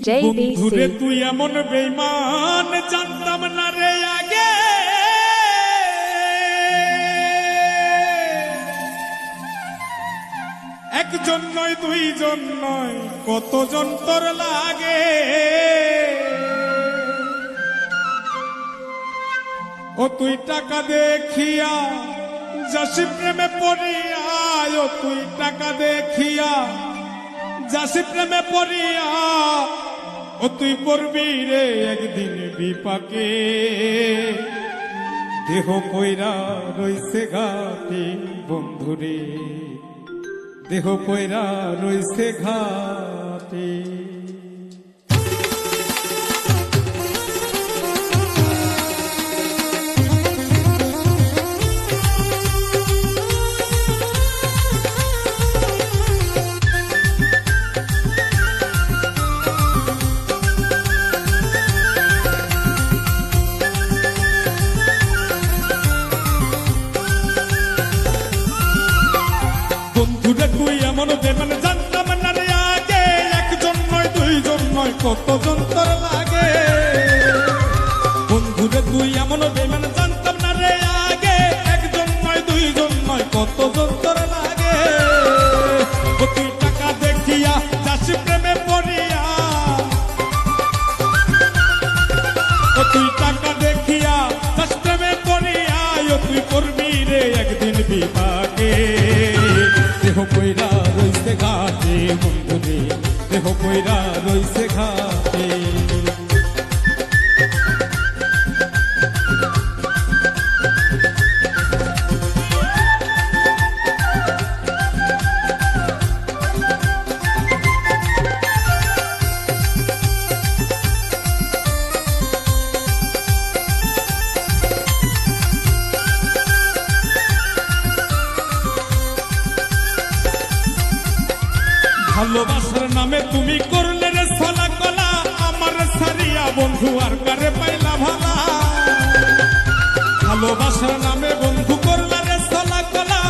বন্ধুরে তুই এমন বেঈমান জানতাম না রে আগে, একজন নয় দুইজন নয় কতজন তোর লাগে। ও তুই টাকা দেখিয়া যাসি প্রেমে পড়িয়া, ও তুই টাকা দেখিয়া যাসি প্রেমে পড়িয়া, ও তুই পড়বি রে একদিন বিপাকে। দেহ কইরা রইছে ঘাটে বন্ধুরে, দেহ কইরা রইছে ঘাটে। বন্ধুরে তুই এমন বেমান জানতাম না রে আগে, একজন নয় দুইজন নয় কতজন তোর লাগে। বন্ধুরে তুই এমন বেমান জানতাম না রে আগে, একজন নয় দুইজন নয় কতজন তোর লাগে। ও তুই টাকা দেখিয়া যাসি প্রেমে পড়িয়া, ও তুই টাকা দেখিয়া যাসি প্রেমে পড়িয়া, ও তুই করবি রে একদিন বিপাকে। দেহ কইরা রইছে ঘাটে বন্ধুরে, দেহ কইরা রইছে ঘাটে। ভালোবাসার নামে তুমি করলে রে ছলা কলা, আমার সারিয়া বন্ধু আর কারে পাইলা ভালা। ভালোবাসার নামে বন্ধু করলে রে ছলা কলা,